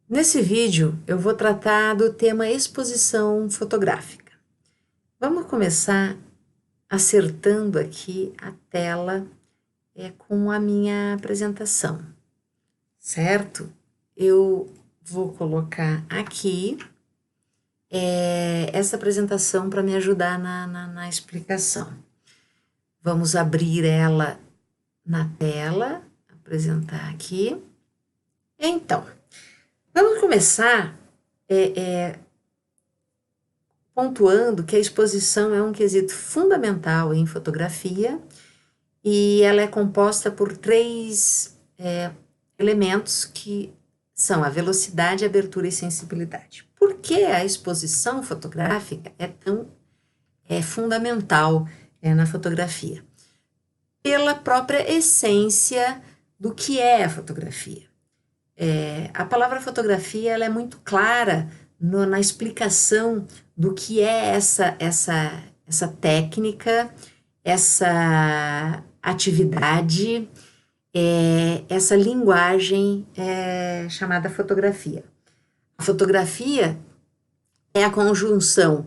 Nesse vídeo, eu vou tratar do tema exposição fotográfica. Vamos começar acertando aqui a tela com a minha apresentação, certo? Eu vou colocar aqui essa apresentação para me ajudar na explicação. Vamos abrir ela na tela, apresentar aqui. Então, vamos começar pontuando que a exposição é um quesito fundamental em fotografia e ela é composta por três elementos que são a velocidade, abertura e sensibilidade. Por que a exposição fotográfica é tão fundamental na fotografia? Pela própria essência do que é a fotografia. A palavra fotografia ela é muito clara na explicação do que é essa técnica, essa atividade, essa linguagem chamada fotografia. A fotografia é a conjunção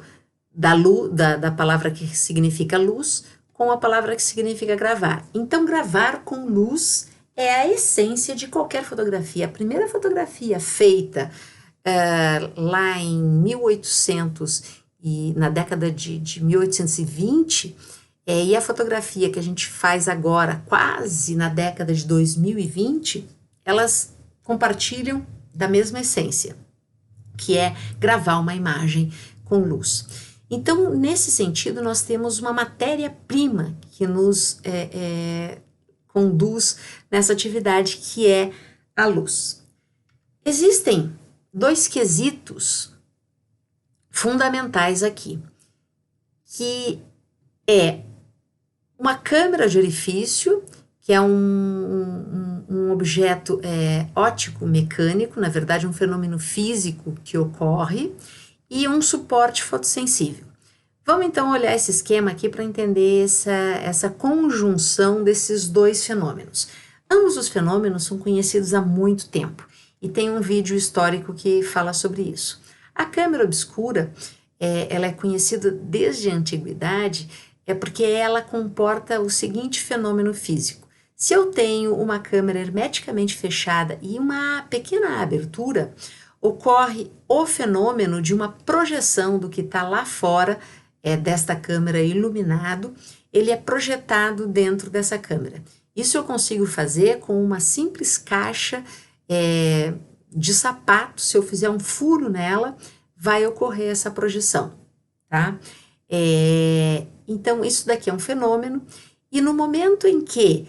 da palavra que significa luz com a palavra que significa gravar. Então, gravar com luz é a essência de qualquer fotografia. A primeira fotografia feita lá em 1800 e na década de 1820 e a fotografia que a gente faz agora, quase na década de 2020, elas compartilham da mesma essência, que é gravar uma imagem com luz. Então, nesse sentido, nós temos uma matéria-prima que nos conduz nessa atividade que é a luz. Existem dois quesitos fundamentais aqui, que é uma câmera de orifício, que é um objeto óptico-mecânico, na verdade um fenômeno físico que ocorre, e um suporte fotossensível. Vamos então olhar esse esquema aqui para entender essa conjunção desses dois fenômenos. Ambos os fenômenos são conhecidos há muito tempo e tem um vídeo histórico que fala sobre isso. A câmera obscura, ela é conhecida desde a antiguidade, porque ela comporta o seguinte fenômeno físico. Se eu tenho uma câmera hermeticamente fechada e uma pequena abertura, ocorre o fenômeno de uma projeção do que está lá fora desta câmera iluminado, ele é projetado dentro dessa câmera. Isso eu consigo fazer com uma simples caixa de sapato. Se eu fizer um furo nela, vai ocorrer essa projeção, tá? Então, isso daqui é um fenômeno, e no momento em que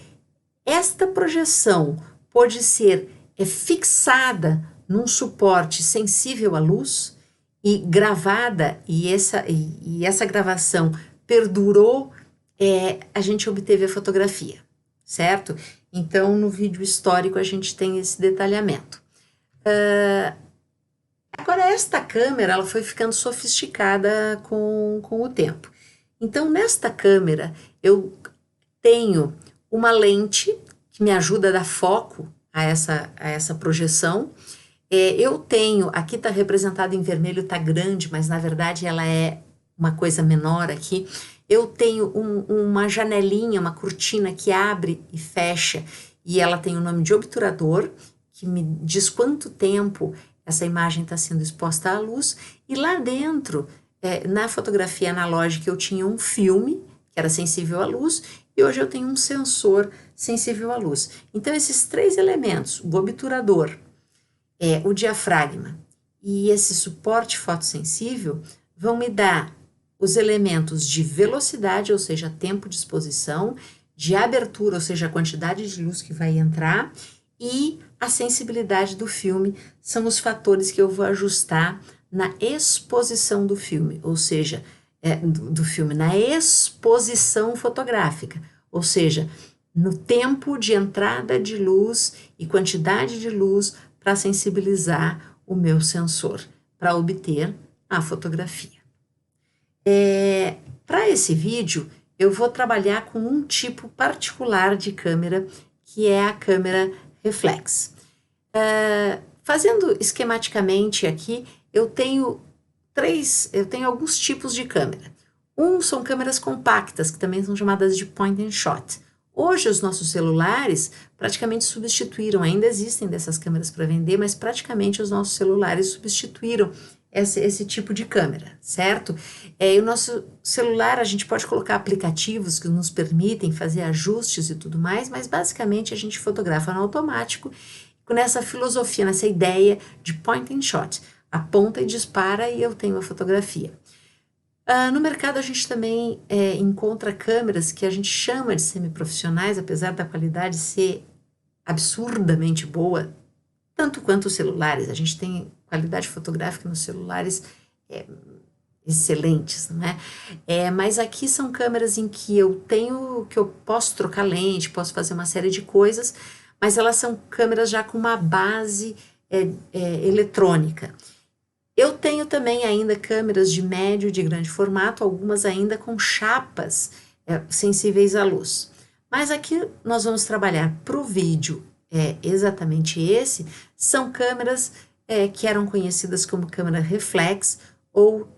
esta projeção pode ser fixada num suporte sensível à luz e gravada, e essa gravação perdurou, a gente obteve a fotografia, certo? Então, no vídeo histórico, a gente tem esse detalhamento. Agora, esta câmera ela foi ficando sofisticada com o tempo. Então, nesta câmera, eu tenho uma lente que me ajuda a dar foco a essa projeção. Eu tenho, aqui está representado em vermelho, está grande, mas na verdade ela é uma coisa menor aqui. Eu tenho uma janelinha, uma cortina que abre e fecha, e ela tem o nome de obturador, que me diz quanto tempo essa imagem está sendo exposta à luz. E lá dentro, na fotografia analógica, eu tinha um filme, que era sensível à luz, e hoje eu tenho um sensor sensível à luz. Então, esses três elementos, o obturador, o diafragma e esse suporte fotossensível, vão me dar os elementos de velocidade, ou seja, tempo de exposição, de abertura, ou seja, a quantidade de luz que vai entrar, e a sensibilidade do filme são os fatores que eu vou ajustar na exposição do filme, ou seja, do filme, na exposição fotográfica, ou seja, no tempo de entrada de luz e quantidade de luz para sensibilizar o meu sensor, para obter a fotografia. Para esse vídeo, eu vou trabalhar com um tipo particular de câmera, que é a câmera reflex. Fazendo esquematicamente aqui, eu tenho alguns tipos de câmera. São câmeras compactas, que também são chamadas de point and shot. Hoje os nossos celulares praticamente substituíram, ainda existem dessas câmeras para vender, mas praticamente os nossos celulares substituíram esse tipo de câmera, certo? E o nosso celular, a gente pode colocar aplicativos que nos permitem fazer ajustes e tudo mais, mas basicamente a gente fotografa no automático, com essa filosofia, nessa ideia de point and shot. Aponta e dispara e eu tenho a fotografia. No mercado a gente também encontra câmeras que a gente chama de semiprofissionais, apesar da qualidade ser absurdamente boa, tanto quanto os celulares. A gente tem qualidade fotográfica nos celulares excelentes, não é? Mas aqui são câmeras em que eu posso trocar lente, posso fazer uma série de coisas, mas elas são câmeras já com uma base eletrônica. Eu tenho também ainda câmeras de médio e de grande formato, algumas ainda com chapas sensíveis à luz. Mas aqui nós vamos trabalhar para o vídeo exatamente esse, são câmeras que eram conhecidas como câmera reflex ou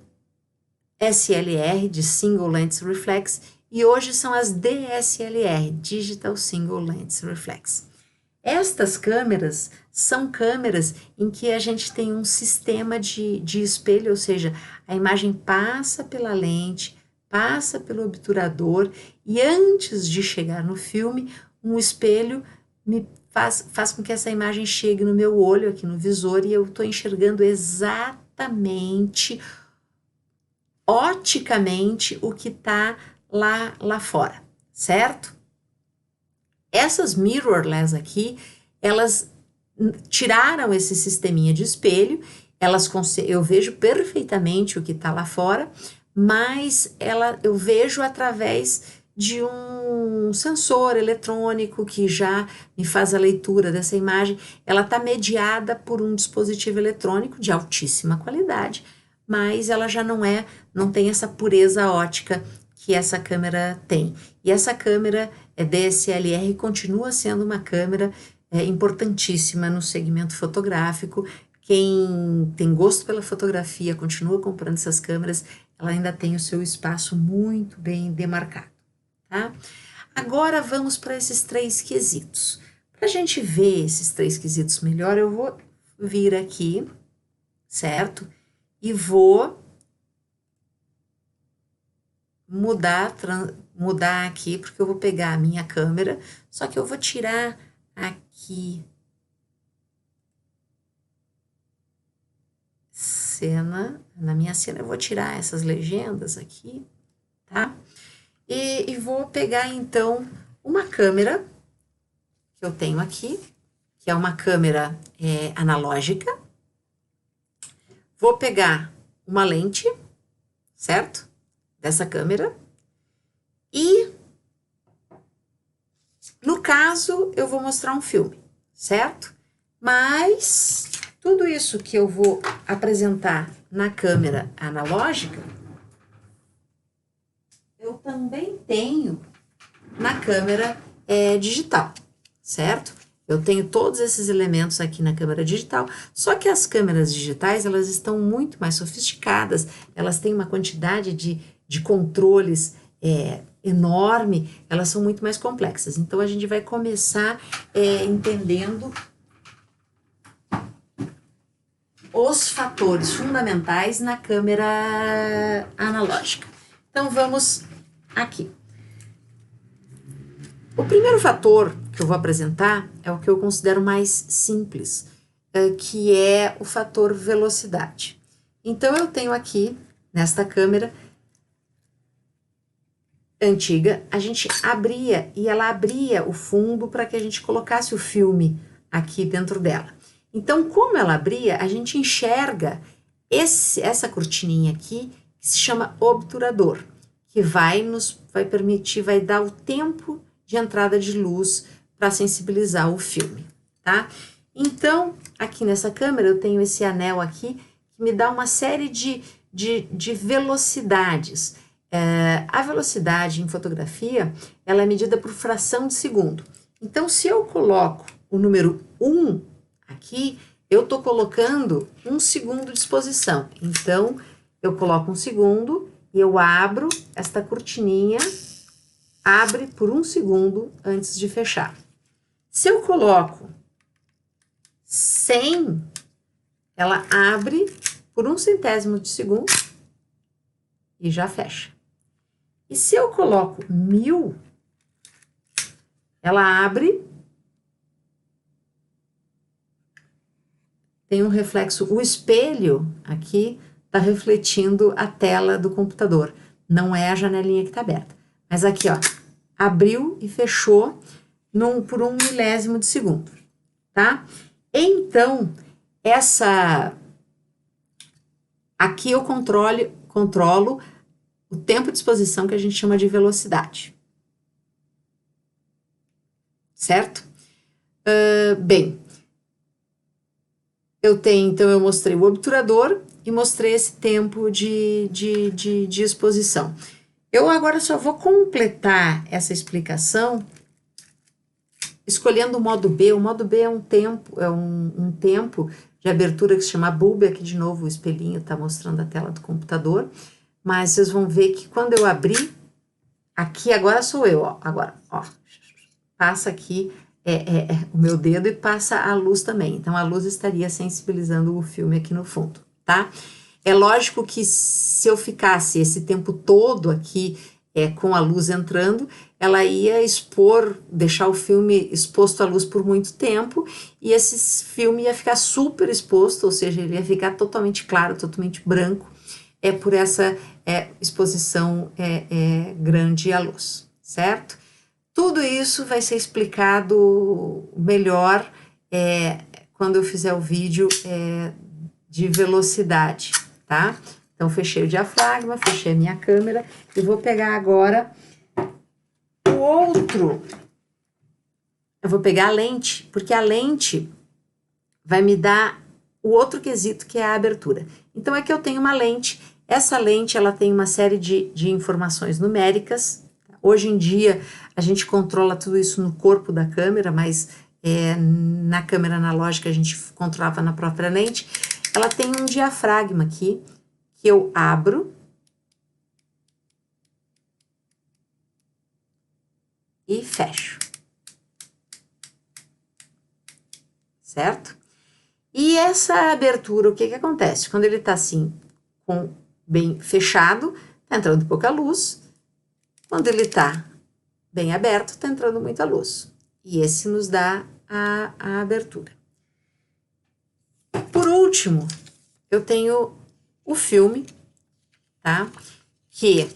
SLR, de Single Lens Reflex, e hoje são as DSLR, Digital Single Lens Reflex. Estas câmeras são câmeras em que a gente tem um sistema de espelho, ou seja, a imagem passa pela lente, passa pelo obturador e antes de chegar no filme, um espelho me faz com que essa imagem chegue no meu olho, aqui no visor, e eu estou enxergando exatamente, oticamente, o que está lá fora, certo? Essas mirrorless aqui, elas tiraram esse sisteminha de espelho, eu vejo perfeitamente o que está lá fora, mas eu vejo através de um sensor eletrônico que já me faz a leitura dessa imagem. Ela está mediada por um dispositivo eletrônico de altíssima qualidade, mas ela já não tem essa pureza ótica que essa câmera tem. E essa câmera DSLR continua sendo uma câmera importantíssima no segmento fotográfico. Quem tem gosto pela fotografia continua comprando essas câmeras, ela ainda tem o seu espaço muito bem demarcado, tá? Agora vamos para esses 3 quesitos. Para a gente ver esses 3 quesitos melhor, eu vou vir aqui, certo? E vou mudar aqui, porque eu vou pegar a minha câmera, só que eu vou tirar aqui na minha cena eu vou tirar essas legendas aqui, tá? E vou pegar então uma câmera que eu tenho aqui, que é uma câmera analógica. Vou pegar uma lente, certo? Dessa câmera. E, no caso, eu vou mostrar um filme, certo? Mas tudo isso que eu vou apresentar na câmera analógica, eu também tenho na câmera digital, certo? Eu tenho todos esses elementos aqui na câmera digital, só que as câmeras digitais, elas estão muito mais sofisticadas, elas têm uma quantidade de controles enorme, elas são muito mais complexas. Então, a gente vai começar entendendo os fatores fundamentais na câmera analógica. Então, vamos aqui. O primeiro fator que eu vou apresentar é o que eu considero mais simples, que é o fator velocidade. Então, eu tenho aqui, nesta câmera antiga, a gente abria e ela abria o fundo para que a gente colocasse o filme aqui dentro dela. Então, como ela abria, a gente enxerga essa cortininha aqui, que se chama obturador, que vai permitir, vai dar o tempo de entrada de luz para sensibilizar o filme, tá? Então, aqui nessa câmera eu tenho esse anel aqui, que me dá uma série de velocidades. A velocidade em fotografia, ela é medida por fração de segundo. Então, se eu coloco o número 1 aqui, eu estou colocando 1 segundo de exposição. Então, eu coloco 1 segundo e eu abro esta cortininha, abre por 1 segundo antes de fechar. Se eu coloco 100, ela abre por 1/100º de segundo e já fecha. E se eu coloco 1000, ela abre, tem um reflexo, o espelho aqui está refletindo a tela do computador, não é a janelinha que está aberta. Mas aqui, ó, abriu e fechou por 1 milésimo de segundo, tá? Então, aqui eu controlo o tempo de exposição que a gente chama de velocidade. Certo? Bem, então eu mostrei o obturador e mostrei esse tempo de exposição. Eu agora só vou completar essa explicação escolhendo o modo B. O modo B é um tempo de abertura que se chama bulb. Aqui de novo o espelhinho está mostrando a tela do computador, mas vocês vão ver que quando eu abrir, aqui agora sou eu, ó, agora, ó, passa aqui o meu dedo e passa a luz também, então a luz estaria sensibilizando o filme aqui no fundo, tá? É lógico que se eu ficasse esse tempo todo aqui com a luz entrando, ela ia deixar o filme exposto à luz por muito tempo, e esse filme ia ficar super exposto, ou seja, ele ia ficar totalmente claro, totalmente branco, por essa exposição grande à luz, certo? Tudo isso vai ser explicado melhor quando eu fizer o vídeo de velocidade, tá? Então, fechei o diafragma, fechei a minha câmera e vou pegar agora eu vou pegar a lente, porque a lente vai me dar o outro quesito, que é a abertura. Então, aqui eu tenho uma lente, essa lente ela tem uma série de informações numéricas. Hoje em dia, a gente controla tudo isso no corpo da câmera, mas na câmera analógica a gente controlava na própria lente. Ela tem um diafragma aqui, que eu abro e fecho, certo? E essa abertura, o que acontece? Quando ele tá assim, bem fechado, tá entrando pouca luz. Quando ele tá bem aberto, tá entrando muita luz. E esse nos dá a abertura. Por último, eu tenho o filme, tá? Que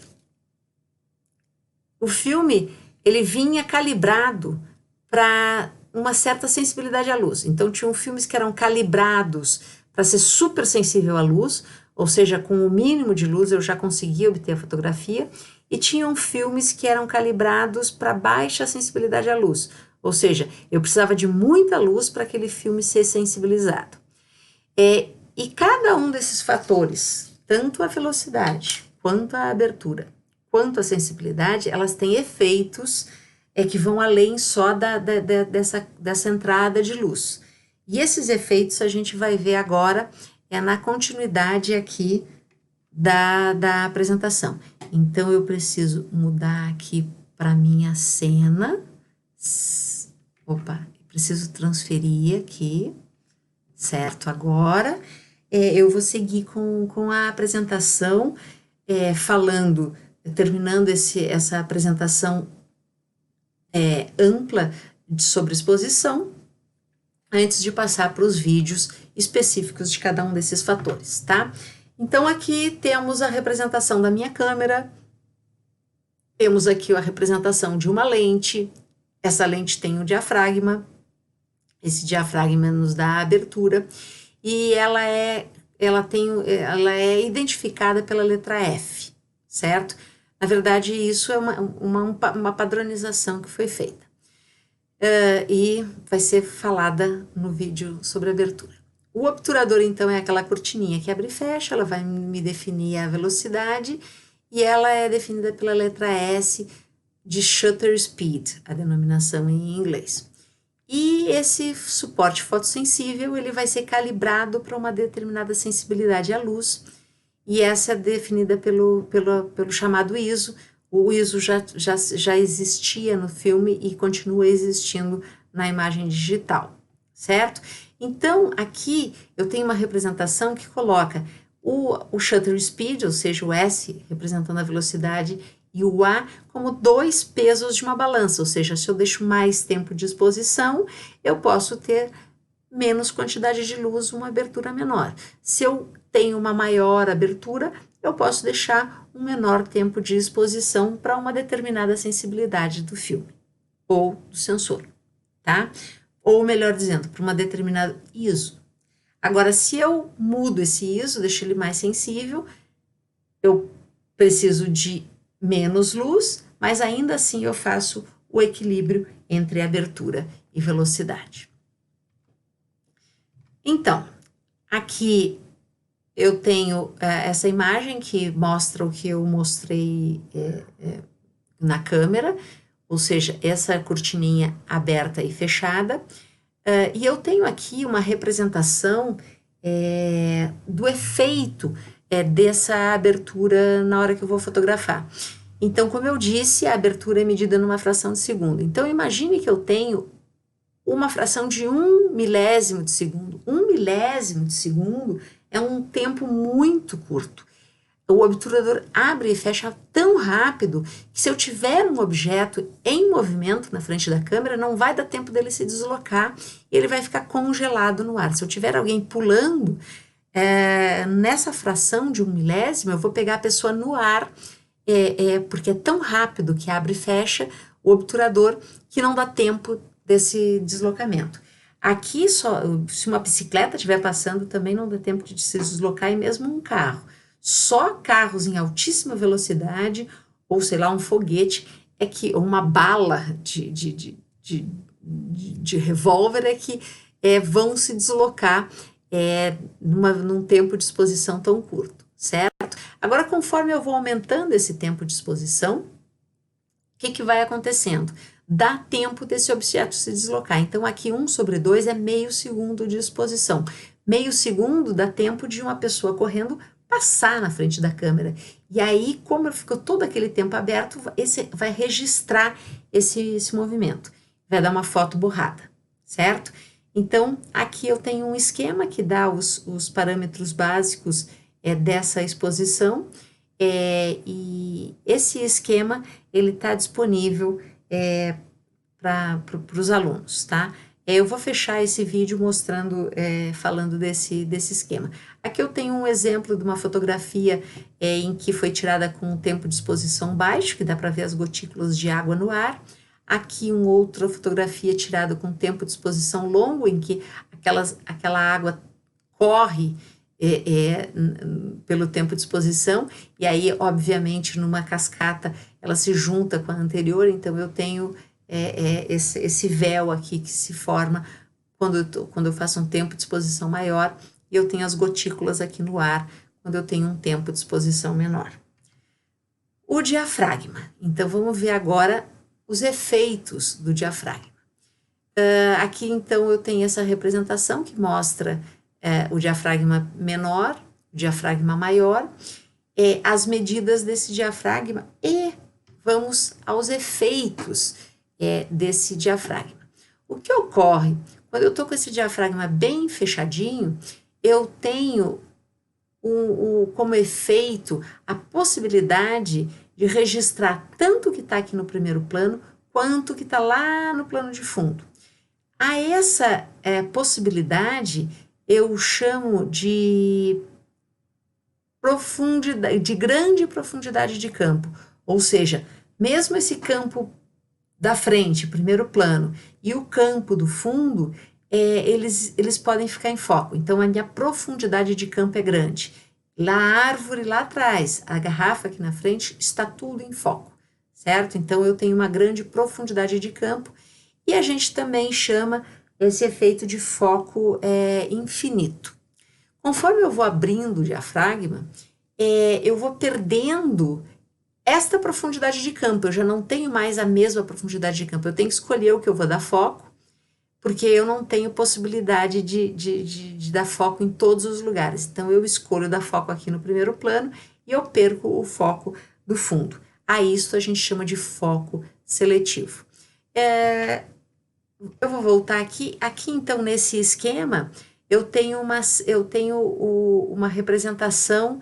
o filme, ele vinha calibrado para uma certa sensibilidade à luz. Então, tinham filmes que eram calibrados para ser super sensível à luz, ou seja, com o mínimo de luz eu já conseguia obter a fotografia, e tinham filmes que eram calibrados para baixa sensibilidade à luz, ou seja, eu precisava de muita luz para aquele filme ser sensibilizado. E cada um desses fatores, tanto a velocidade, quanto a abertura, quanto a sensibilidade, elas têm efeitos que vão além só dessa entrada de luz. E esses efeitos a gente vai ver agora na continuidade aqui da apresentação. Então, eu preciso mudar aqui para minha cena. Opa, preciso transferir aqui, certo? Agora, eu vou seguir com a apresentação, terminando essa apresentação ampla sobre exposição, antes de passar para os vídeos específicos de cada um desses fatores, tá? Então, aqui temos a representação da minha câmera, temos aqui a representação de uma lente, essa lente tem um diafragma, esse diafragma nos dá a abertura, e ela é identificada pela letra F, certo? Na verdade, isso é uma padronização que foi feita. E vai ser falada no vídeo sobre abertura. O obturador, então, é aquela cortininha que abre e fecha, ela vai me definir a velocidade, e ela é definida pela letra S de shutter speed, a denominação em inglês. E esse suporte fotossensível, ele vai ser calibrado para uma determinada sensibilidade à luz, e essa é definida pelo chamado ISO. O ISO já existia no filme e continua existindo na imagem digital, certo? Então, aqui eu tenho uma representação que coloca o shutter speed, ou seja, o S representando a velocidade, e o A como dois pesos de uma balança, ou seja, se eu deixo mais tempo de exposição, eu posso ter menos quantidade de luz, uma abertura menor. Se eu tenho uma maior abertura, eu posso deixar um menor tempo de exposição para uma determinada sensibilidade do filme ou do sensor, tá? Ou melhor dizendo, para uma determinada ISO. Agora, se eu mudo esse ISO, deixo ele mais sensível, eu preciso de menos luz, mas ainda assim eu faço o equilíbrio entre abertura e velocidade. Então, aqui eu tenho essa imagem que mostra o que eu mostrei na câmera, ou seja, essa cortininha aberta e fechada. E eu tenho aqui uma representação do efeito dessa abertura na hora que eu vou fotografar. Então, como eu disse, a abertura é medida numa fração de segundo. Então, imagine que eu tenho uma fração de 1 milésimo de segundo. 1 milésimo de segundo é um tempo muito curto. O obturador abre e fecha tão rápido que se eu tiver um objeto em movimento na frente da câmera, não vai dar tempo dele se deslocar e ele vai ficar congelado no ar. Se eu tiver alguém pulando, nessa fração de 1 milésimo, eu vou pegar a pessoa no ar, porque é tão rápido que abre e fecha o obturador que não dá tempo desse deslocamento. Aqui, se uma bicicleta estiver passando, também não dá tempo de se deslocar, e mesmo um carro. Só carros em altíssima velocidade, ou sei lá, um foguete, ou uma bala de revólver que vão se deslocar num tempo de exposição tão curto, certo? Agora, conforme eu vou aumentando esse tempo de exposição, o que vai acontecendo? Dá tempo desse objeto se deslocar. Então, aqui 1/2 é meio segundo de exposição. Meio segundo dá tempo de uma pessoa correndo passar na frente da câmera. E aí, como ficou todo aquele tempo aberto, vai registrar esse movimento. Vai dar uma foto borrada, certo? Então, aqui eu tenho um esquema que dá os parâmetros básicos dessa exposição. E esse esquema, ele está disponível para os alunos, tá? Eu vou fechar esse vídeo mostrando, falando desse esquema. Aqui eu tenho um exemplo de uma fotografia em que foi tirada com um tempo de exposição baixo, que dá para ver as gotículas de água no ar. Aqui uma outra fotografia tirada com tempo de exposição longo, em que aquela água corre pelo tempo de exposição, e aí, obviamente, numa cascata, ela se junta com a anterior, então eu tenho esse véu aqui que se forma quando eu faço um tempo de exposição maior, e eu tenho as gotículas aqui no ar quando eu tenho um tempo de exposição menor. O diafragma. Então, vamos ver agora os efeitos do diafragma. Aqui, então, eu tenho essa representação que mostra o diafragma menor, o diafragma maior, as medidas desse diafragma e vamos aos efeitos desse diafragma. O que ocorre quando eu estou com esse diafragma bem fechadinho, eu tenho como efeito a possibilidade de registrar tanto o que está aqui no primeiro plano quanto o que está lá no plano de fundo. A essa possibilidade eu chamo de grande profundidade de campo, ou seja, mesmo esse campo da frente, primeiro plano, e o campo do fundo, eles podem ficar em foco. Então, a minha profundidade de campo é grande. Lá a árvore, lá atrás, a garrafa aqui na frente, está tudo em foco, certo? Então, eu tenho uma grande profundidade de campo, e a gente também chama esse efeito de foco infinito. Conforme eu vou abrindo o diafragma, eu vou perdendo esta profundidade de campo. Eu já não tenho mais a mesma profundidade de campo. Eu tenho que escolher o que eu vou dar foco, porque eu não tenho possibilidade de dar foco em todos os lugares. Então, eu escolho dar foco aqui no primeiro plano e eu perco o foco do fundo. A isso a gente chama de foco seletivo. Eu vou voltar aqui. Aqui, então, nesse esquema, eu tenho uma representação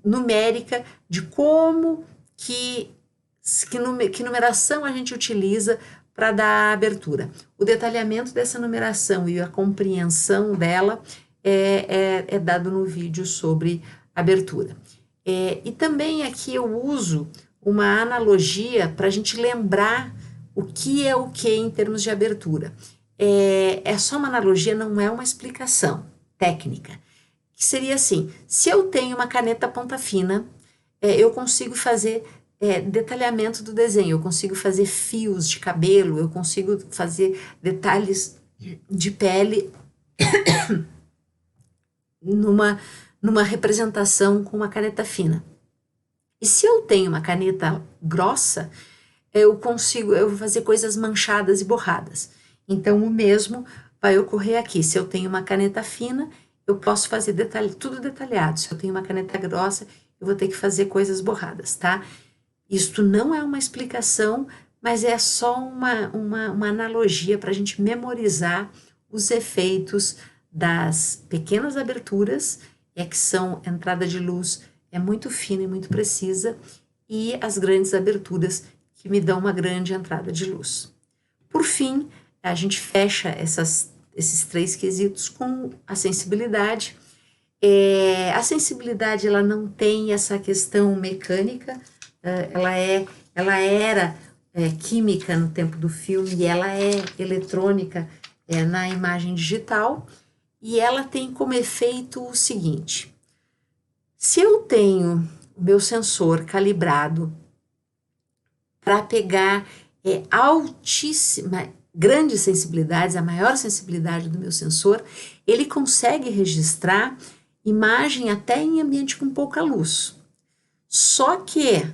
numérica de como que numeração a gente utiliza para dar abertura. O detalhamento dessa numeração e a compreensão dela é dado no vídeo sobre abertura. E também aqui eu uso uma analogia para a gente lembrar o que é o que em termos de abertura. É só uma analogia, não é uma explicação técnica. Que seria assim, se eu tenho uma caneta ponta fina, eu consigo fazer detalhamento do desenho, eu consigo fazer fios de cabelo, eu consigo fazer detalhes de pele numa representação com uma caneta fina. E se eu tenho uma caneta grossa, eu vou fazer coisas manchadas e borradas. Então, o mesmo vai ocorrer aqui. Se eu tenho uma caneta fina, eu posso fazer tudo detalhado. Se eu tenho uma caneta grossa, eu vou ter que fazer coisas borradas, tá? Isto não é uma explicação, mas é só uma analogia para a gente memorizar os efeitos das pequenas aberturas, que são entrada de luz muito fina e muito precisa, e as grandes aberturas que me dão uma grande entrada de luz. Por fim, a gente fecha esses 3 quesitos com a sensibilidade. A sensibilidade ela não tem essa questão mecânica, ela era química no tempo do filme e ela é eletrônica na imagem digital, e ela tem como efeito o seguinte: se eu tenho o meu sensor calibrado para pegar grandes sensibilidades, a maior sensibilidade do meu sensor, ele consegue registrar imagem até em ambiente com pouca luz. Só que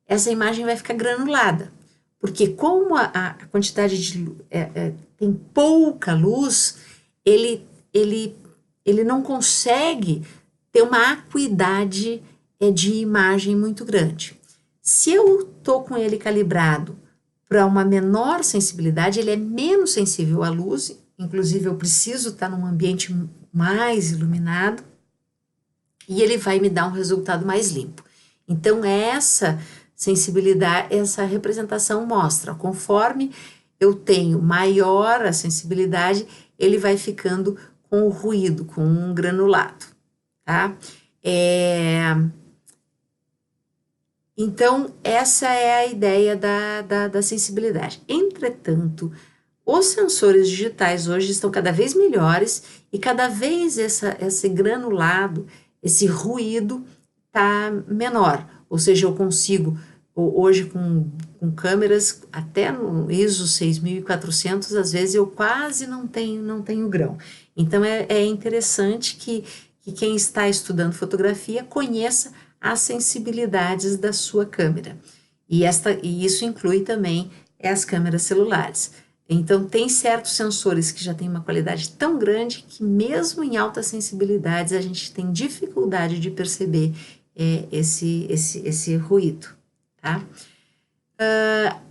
essa imagem vai ficar granulada, porque como a quantidade de tem pouca luz, ele não consegue ter uma acuidade de imagem muito grande. Se eu estou com ele calibrado para uma menor sensibilidade, ele é menos sensível à luz, inclusive eu preciso estar num ambiente mais iluminado, e ele vai me dar um resultado mais limpo. Então, essa sensibilidade, essa representação mostra, conforme eu tenho maior a sensibilidade, ele vai ficando com o ruído, com um granulado, tá? Então, essa é a ideia da sensibilidade. Entretanto, os sensores digitais hoje estão cada vez melhores e cada vez esse granulado, esse ruído está menor. Ou seja, eu consigo, hoje com câmeras até no ISO 6400, às vezes eu quase não tenho grão. Então, é interessante que quem está estudando fotografia conheça as sensibilidades da sua câmera. E isso inclui também as câmeras celulares. Então, tem certos sensores que já têm uma qualidade tão grande que mesmo em altas sensibilidades a gente tem dificuldade de perceber esse ruído, tá?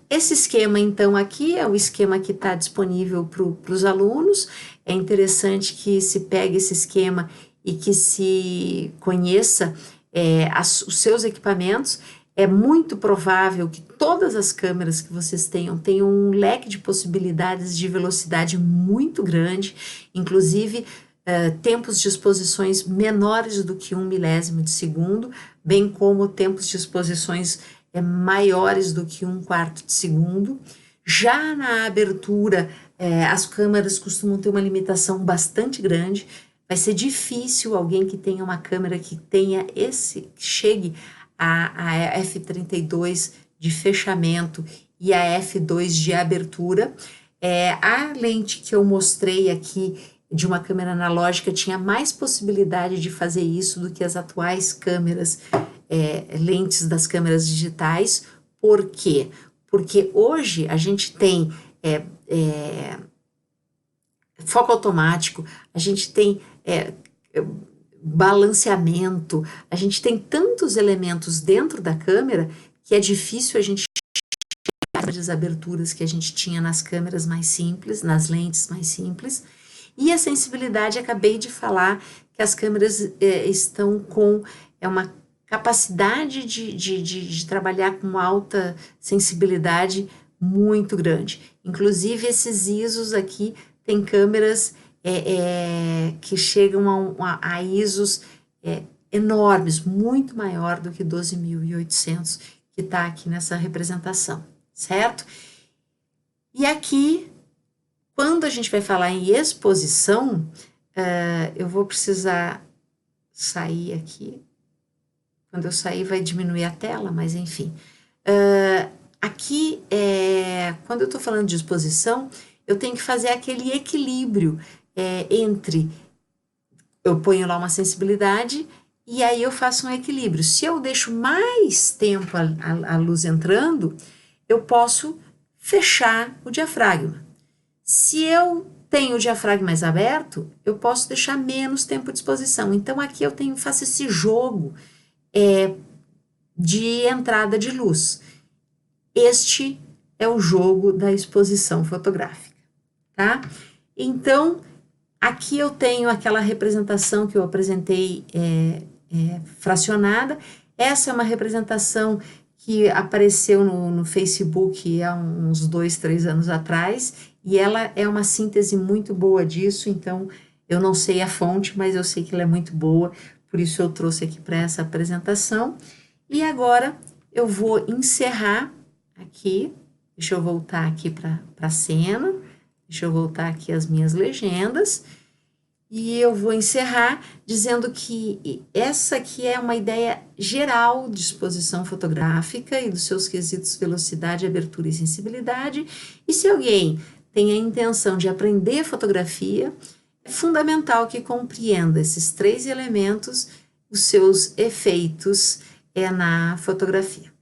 Esse esquema, então, aqui é o esquema que está disponível para os alunos. É interessante que se pegue esse esquema e que se conheça os seus equipamentos. É muito provável que todas as câmeras que vocês tenham um leque de possibilidades de velocidade muito grande, inclusive tempos de exposições menores do que 1/1000 de segundo, bem como tempos de exposições maiores do que 1/4 de segundo. Já na abertura, as câmeras costumam ter uma limitação bastante grande. Vai ser difícil alguém que tenha uma câmera que chegue a f32 de fechamento e a f2 de abertura. A lente que eu mostrei aqui de uma câmera analógica tinha mais possibilidade de fazer isso do que as atuais câmeras, lentes das câmeras digitais. Por quê? Porque hoje a gente tem foco automático, a gente tem balanceamento, a gente tem tantos elementos dentro da câmera que é difícil a gente as aberturas que a gente tinha nas câmeras mais simples, nas lentes mais simples. E a sensibilidade, acabei de falar que as câmeras estão com uma capacidade de trabalhar com alta sensibilidade muito grande. Inclusive, esses ISOs aqui tem câmeras que chegam a ISOs enormes, muito maior do que 12.800, que está aqui nessa representação, certo? E aqui, quando a gente vai falar em exposição, eu vou precisar sair aqui. Quando eu sair vai diminuir a tela, mas enfim. Aqui, quando eu estou falando de exposição, eu tenho que fazer aquele equilíbrio entre... Eu ponho lá uma sensibilidade e aí eu faço um equilíbrio. Se eu deixo mais tempo a luz entrando, eu posso fechar o diafragma. Se eu tenho o diafragma mais aberto, eu posso deixar menos tempo de exposição. Então, aqui eu faço esse jogo de entrada de luz. Este é o jogo da exposição fotográfica, tá? Então, aqui eu tenho aquela representação que eu apresentei fracionada. Essa é uma representação que apareceu no Facebook há uns 2, 3 anos atrás, e ela é uma síntese muito boa disso, então eu não sei a fonte, mas eu sei que ela é muito boa, por isso eu trouxe aqui para essa apresentação. E agora eu vou encerrar aqui, deixa eu voltar aqui para a cena, deixa eu voltar aqui as minhas legendas, e eu vou encerrar dizendo que essa aqui é uma ideia geral de exposição fotográfica e dos seus quesitos velocidade, abertura e sensibilidade. E se alguém tem a intenção de aprender fotografia, é fundamental que compreenda esses 3 elementos, os seus efeitos na fotografia.